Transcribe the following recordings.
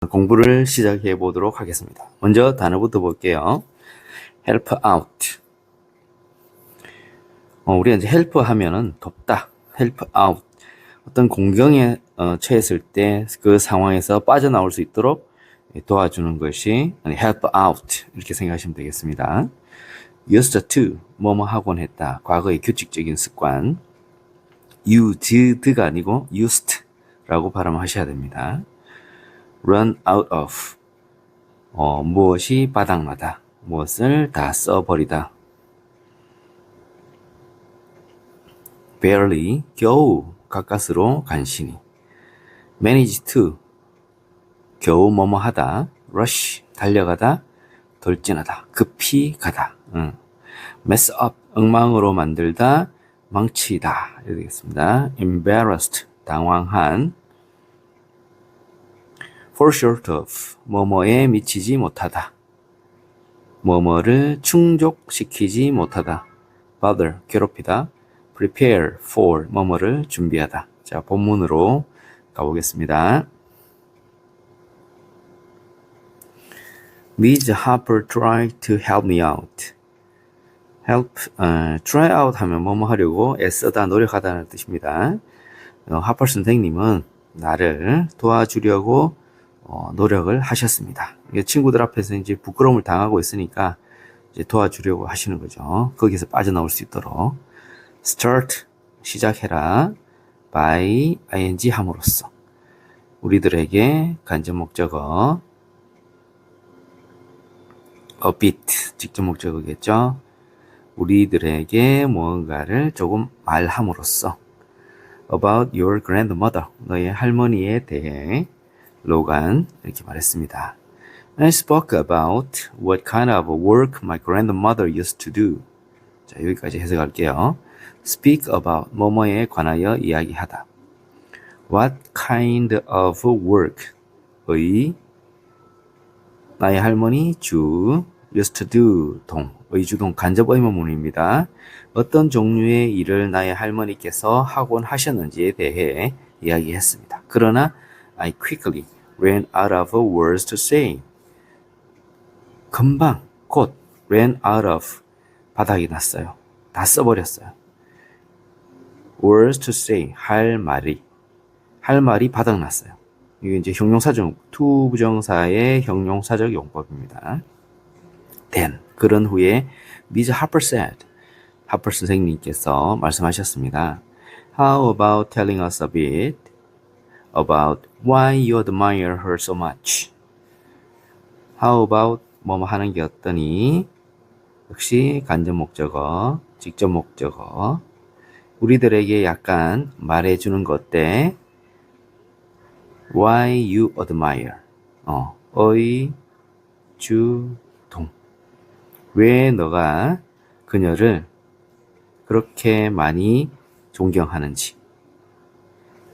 공부를 시작해 보도록 하겠습니다. 먼저 단어부터 볼게요. help out. 우리가 이제 help 하면은 돕다. help out. 어떤 공경에 처했을 때 그 상황에서 빠져나올 수 있도록 도와주는 것이 help out 이렇게 생각하시면 되겠습니다. used to 뭐뭐 하곤 했다. 과거의 규칙적인 습관. used가 아니고 used라고 발음하셔야 됩니다. run out of 무엇이 바닥나다. 무엇을 다 써버리다. barely 겨우 가까스로 간신히. manage to 겨우 뭐뭐 하다. rush 달려가다. 돌진하다. 급히 가다. mess up 엉망으로 만들다. 망치다. 이렇게 되겠습니다. embarrassed 당황한. fall short of 뭐뭐에 미치지 못하다. 뭐뭐를 충족시키지 못하다. bother 괴롭히다. prepare for 뭐뭐를 준비하다. 자, 본문으로 가보겠습니다. Miss Harper tried to help me out. help, try out 하면 뭐뭐 하려고 애쓰다, 노력하다는 뜻입니다. 하퍼 선생님은 나를 도와주려고 노력을 하셨습니다. 친구들 앞에서 이제 부끄러움을 당하고 있으니까 이제 도와주려고 하시는 거죠. 거기서 빠져나올 수 있도록. start 시작해라. by ing 함으로써 우리들에게 간접 목적어 a bit 직접 목적어겠죠. 우리들에게 무언가를 조금 말함으로써 about your grandmother 너의 할머니에 대해 로간 이렇게 말했습니다. I spoke about what kind of work my grandmother used to do. 자, 여기까지 해석할게요. speak about 뭐뭐에 관하여 이야기하다. What kind of work의 나의 할머니 주 used to do 동 의주동 간접 의문문입니다. 어떤 종류의 일을 나의 할머니께서 하곤 하셨는지에 대해 이야기했습니다. 그러나 I quickly ran out of words to say. 금방 곧 ran out of 바닥이 났어요. 다 써버렸어요. words to say 할 말이 바닥났어요. 이게 이제 형용사적 to 부정사의 형용사적 용법입니다. Then 그런 후에 Miss Harper said 하퍼 선생님께서 말씀하셨습니다. How about telling us a bit about why you admire her so much? How about 뭐뭐 하는 게 어떠니? 역시 간접 목적어, 직접 목적어. 우리들에게 약간 말해주는 것 어때? Why you admire. 의, 주, 동. 왜 너가 그녀를 그렇게 많이 존경하는지.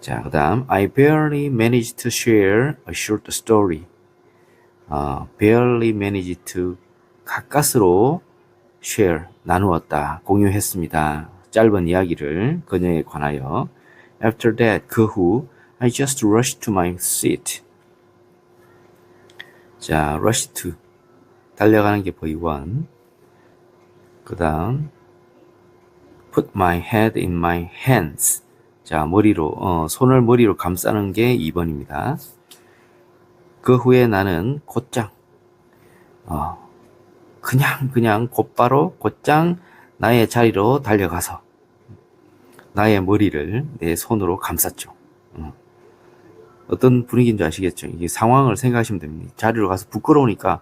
자, 그 다음 I barely managed to share a short story. barely managed to 가까스로 share, 나누었다, 공유했습니다. 짧은 이야기를 그녀에 관하여. After that, 그 후 I just rushed to my seat. 자, rush to 달려가는 게 V1. 그 다음 put my head in my hands. 자, 손을 머리로 감싸는 게 2번입니다. 그 후에 나는 곧장, 그냥 곧바로 곧장 나의 자리로 달려가서 나의 머리를 내 손으로 감쌌죠. 어떤 분위기인지 아시겠죠? 이게 상황을 생각하시면 됩니다. 자리로 가서 부끄러우니까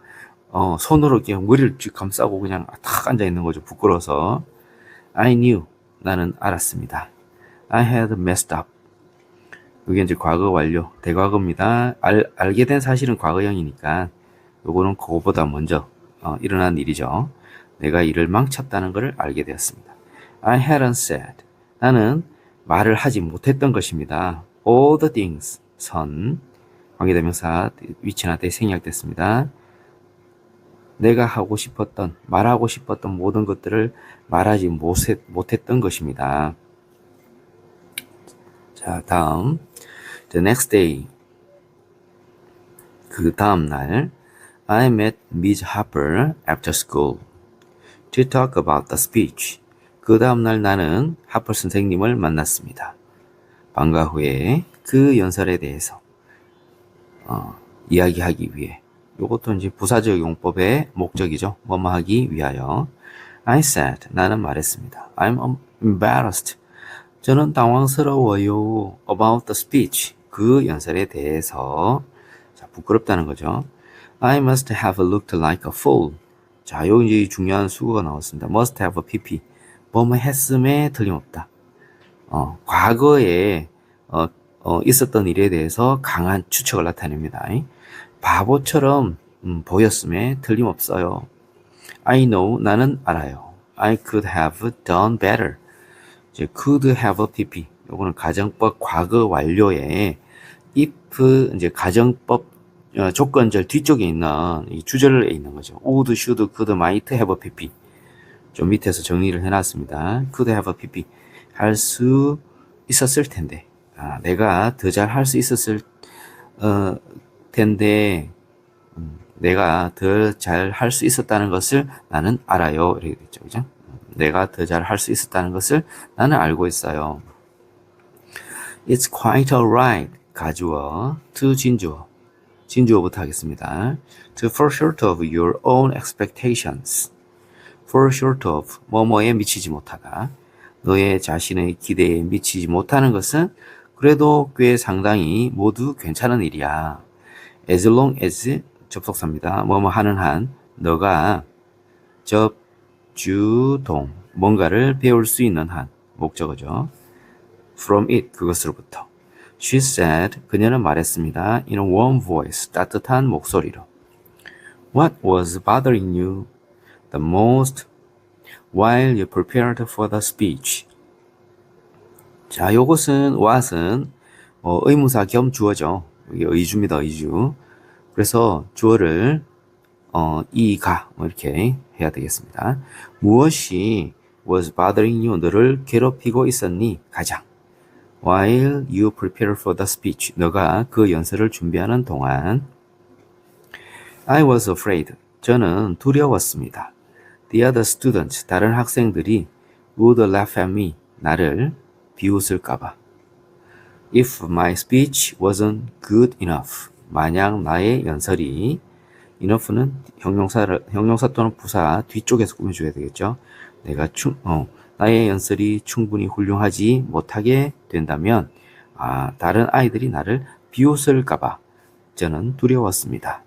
손으로 이렇게 머리를 쭉 감싸고 그냥 탁 앉아 있는 거죠. 부끄러워서. I knew 나는 알았습니다. I had messed up. 이게 이제 과거 완료, 대과거입니다. 알게 된 사실은 과거형이니까 요거는 그거보다 먼저 일어난 일이죠. 내가 일을 망쳤다는 것을 알게 되었습니다. I hadn't said. 나는 말을 하지 못했던 것입니다. All the things. 선. 관계대명사 위치나 때 생략됐습니다. 내가 말하고 싶었던 모든 것들을 말하지 못했던 것입니다. 자, 다음. The next day. 그 다음날 I met Miss Harper after school to talk about the speech. 그 다음날 나는 하퍼 선생님을 만났습니다. 방과 후에 그 연설에 대해서 이야기하기 위해. 이것도 이제 부사적 용법의 목적이죠. 뭐뭐 하기 위하여. I said, 나는 말했습니다. I'm embarrassed. 저는 당황스러워요. About the speech. 그 연설에 대해서. 자, 부끄럽다는 거죠. I must have looked like a fool. 자, 요 이제 중요한 수거가 나왔습니다. must have a pp. 뭐뭐 했음에 틀림없다. 과거에 있었던 일에 대해서 강한 추측을 나타냅니다. 바보처럼 보였음에 틀림없어요. I know, 나는 알아요. I could have done better. 이제 could have a pp. 요거는 가정법 과거 완료에 if 이제 가정법 조건절 뒤쪽에 있는 이 주절에 있는 거죠. would, should, could, might have a pp. 좀 밑에서 정리를 해놨습니다. could have a pp. 할 수 있었을 텐데. 내가 더 잘 할 수 있었을 텐데 내가 더 잘 할 수 있었다는 것을 나는 알아요. 이렇게 됐죠. 그죠? 내가 더 잘 할 수 있었다는 것을 나는 알고 있어요. It's quite alright. 가주어, to 진주어. 진주어부터 하겠습니다. To fall short of your own expectations. fall short of, 뭐뭐에 미치지 못하다. 너의 자신의 기대에 미치지 못하는 것은 그래도 꽤 상당히 모두 괜찮은 일이야. As long as, 접속사입니다. 뭐뭐 하는 한, 너가 접주동, 뭔가를 배울 수 있는 한, 목적어죠. From it, 그것으로부터. She said, 그녀는 말했습니다. In a warm voice, 따뜻한 목소리로. What was bothering you the most while you prepared for the speech? 자, 요것은 what은 의문사 겸 주어죠. 이게 의주입니다. 의주. 그래서 주어를 이가 이렇게 해야 되겠습니다. 무엇이 was bothering you, 너를 괴롭히고 있었니? 가장. While you prepare for the speech, 너가 그 연설을 준비하는 동안. I was afraid, 저는 두려웠습니다. The other students, 다른 학생들이 would laugh at me, 나를 비웃을까봐. If my speech wasn't good enough, 만약 나의 연설이, enough는 형용사 또는 부사 뒤쪽에서 꾸며줘야 되겠죠. 나의 연설이 충분히 훌륭하지 못하게 된다면, 다른 아이들이 나를 비웃을까봐 저는 두려웠습니다.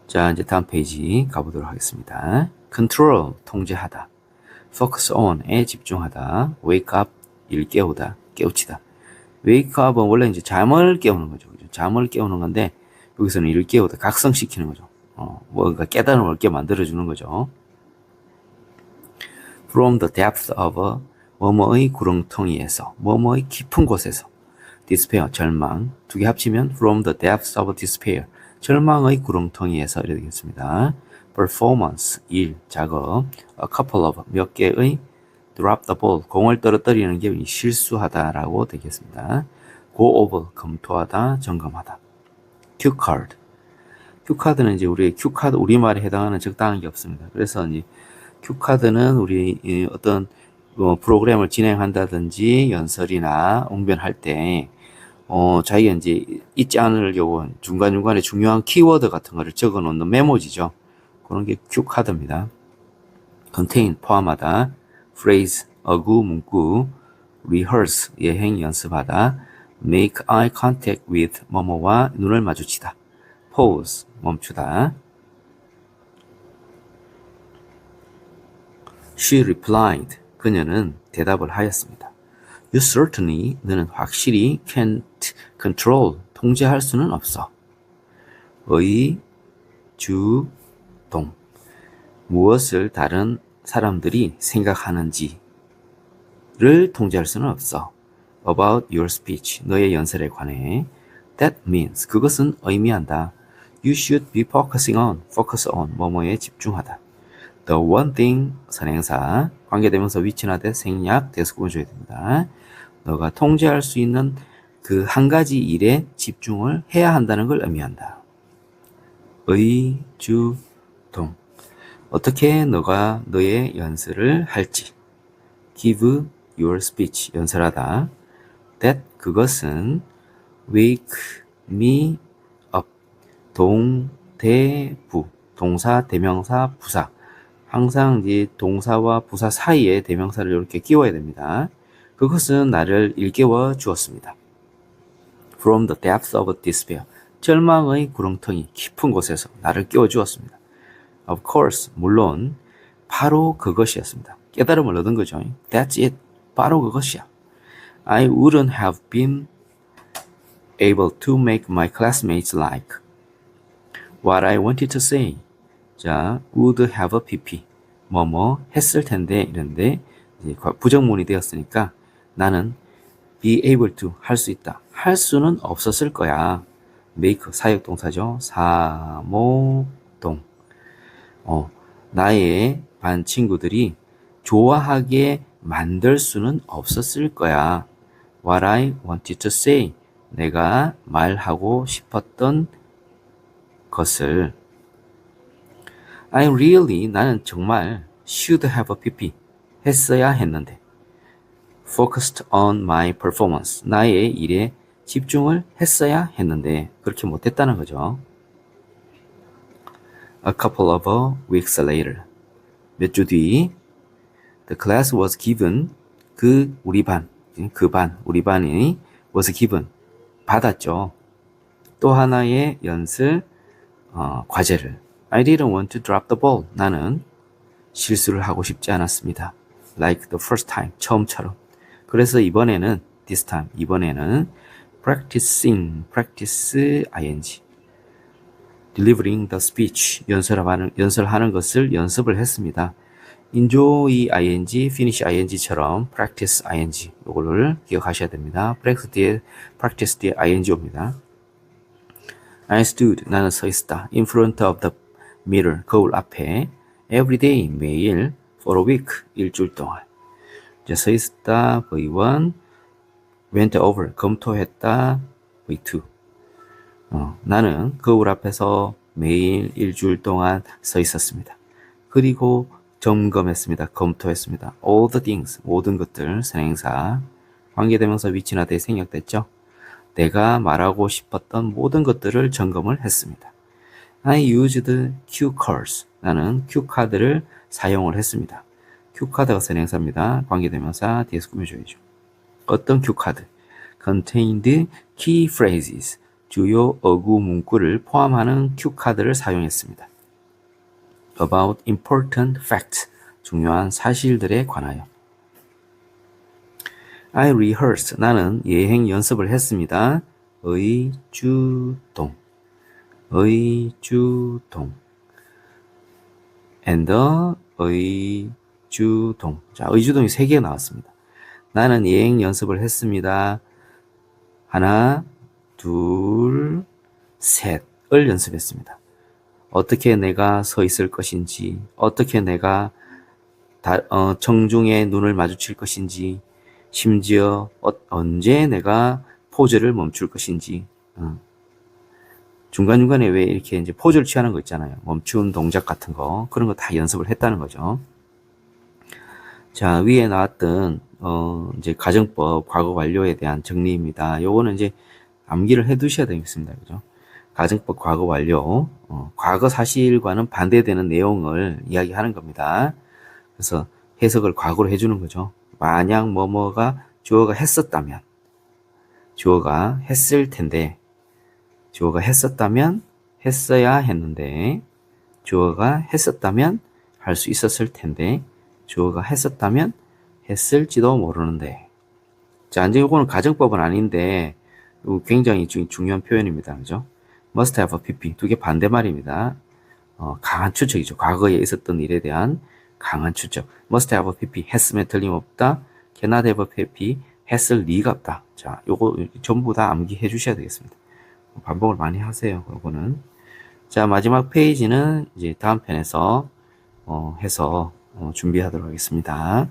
자, 이제 다음 페이지 가보도록 하겠습니다. control, 통제하다. focus on에 집중하다. wake up, 일깨우다, 깨우치다. wake up은 원래 이제 잠을 깨우는 거죠. 잠을 깨우는 건데, 여기서는 일깨우다, 각성시키는 거죠. 뭔가 깨달음을 얻게 만들어주는 거죠. From the depth of 뭐뭐의 구렁텅이에서, 뭐뭐의 깊은 곳에서. despair, 절망. 두 개 합치면 from the depths of despair. 절망의 구렁텅이에서 이렇게 되겠습니다. performance, 일, 작업. a couple of, 몇 개의 drop the ball, 공을 떨어뜨리는 게 실수하다라고 되겠습니다. go over, 검토하다, 점검하다. cue card. cue card는 이제 우리 cue card 우리말에 해당하는 적당한 게 없습니다. 그래서 이제 cue card는 우리 어떤 프로그램을 진행한다든지 연설이나 웅변할 때 자기가 이제 잊지 않으려고 중간중간에 중요한 키워드 같은 거를 적어 놓는 메모지죠. 그런 게 cue card입니다. contain, 포함하다. phrase, 어구, 문구. rehearse, 예행, 연습하다. make eye contact with, 뭐뭐와 눈을 마주치다. pause, 멈추다. She replied, 그녀는 대답을 하였습니다. You certainly, 너는 확실히 can't control, 통제할 수는 없어. 의, 주, 동. 무엇을 다른 사람들이 생각하는지를 통제할 수는 없어. About your speech, 너의 연설에 관해. That means, 그것은 의미한다. You should be focus on, 뭐뭐에 집중하다. The one thing, 선행사, 관계대명사 위치나 대 생략, 대서 꾸며줘야 됩니다. 너가 통제할 수 있는 그 한 가지 일에 집중을 해야 한다는 걸 의미한다. 의주동. 어떻게 너가 너의 연설을 할지. Give your speech. 연설하다. That 그것은 wake me up. 동대부. 동사, 대명사, 부사. 항상 이제 동사와 부사 사이에 대명사를 이렇게 끼워야 됩니다. 그것은 나를 일깨워 주었습니다. From the depth of despair. 절망의 구렁텅이 깊은 곳에서 나를 깨워 주었습니다. Of course, 물론 바로 그것이었습니다. 깨달음을 얻은 거죠. That's it. 바로 그것이야. I wouldn't have been able to make my classmates like what I wanted to say. 자, would have a pp. 뭐뭐 했을 텐데 이런데 이제 부정문이 되었으니까 나는 be able to 할 수 있다. 할 수는 없었을 거야. make 사역동사죠. 사모동. 나의 반 친구들이 좋아하게 만들 수는 없었을 거야. What I wanted to say. 내가 말하고 싶었던 것을. I really, 나는 정말 should have a pp. 했어야 했는데. Focused on my performance. 나의 일에 집중을 했어야 했는데 그렇게 못했다는 거죠. A couple of weeks later. 몇 주 뒤 the class was given. 우리 반이 was given. 받았죠. 또 하나의 연습 과제를. I didn't want to drop the ball. 나는 실수를 하고 싶지 않았습니다. Like the first time. 처음처럼. 그래서 이번에는 this time. 이번에는 practice ing. delivering the speech. 연설하는 것을 연습을 했습니다. enjoy ing, finish ing처럼 practice ing. 요거를 기억하셔야 됩니다. practice 뒤에 ing 옵니다. I stood. 나는 서 있었다. in front of the mirror. 거울 앞에. every day. 매일. for a week. 일주일 동안. 이제 서 있었다. V1. went over. 검토했다. V2. 나는 거울 앞에서 매일 일주일 동안 서 있었습니다. 그리고 점검했습니다. 검토했습니다. all the things. 모든 것들. 선행사. 관계대명사 위치나 대 생략됐죠. 내가 말하고 싶었던 모든 것들을 점검을 했습니다. I used cue cards. 나는 큐 카드를 사용을 했습니다. 큐 카드가 선행사입니다. 관계대명사 뒤에서 꾸며줘야죠. 어떤 큐 카드? contained key phrases. 주요 어구 문구를 포함하는 큐 카드를 사용했습니다. About important facts. 중요한 사실들에 관하여. I rehearsed. 나는 예행 연습을 했습니다. 의주동. and 의주동. 자, 의주동이 3개 나왔습니다. 나는 예행 연습을 했습니다. 하나, 둘, 셋을 연습했습니다. 어떻게 내가 서 있을 것인지, 어떻게 내가 정중에 눈을 마주칠 것인지, 심지어 언제 내가 포즈를 멈출 것인지. 중간중간에 왜 이렇게 이제 포즈를 취하는 거 있잖아요. 멈춘 동작 같은 거. 그런 거 다 연습을 했다는 거죠. 자, 위에 나왔던 이제 가정법 과거 완료에 대한 정리입니다. 요거는 이제 암기를 해 두셔야 되겠습니다. 그죠? 가정법 과거 완료. 과거 사실과는 반대되는 내용을 이야기하는 겁니다. 그래서 해석을 과거로 해주는 거죠. 만약 뭐뭐가 주어가 했었다면, 주어가 했을 텐데, 주어가 했었다면 했어야 했는데, 주어가 했었다면 할 수 있었을 텐데, 주어가 했었다면 했을지도 모르는데. 자, 이제 이거는 가정법은 아닌데 굉장히 중요한 표현입니다. 그죠? must have a pp. 두 개 반대말입니다. 강한 추측이죠. 과거에 있었던 일에 대한 강한 추측. must have a pp. 했으면 틀림없다. cannot have a pp. 했을 리가 없다. 자, 요거 전부 다 암기해 주셔야 되겠습니다. 반복을 많이 하세요. 요거는. 자, 마지막 페이지는 이제 다음 편에서 해서 준비하도록 하겠습니다.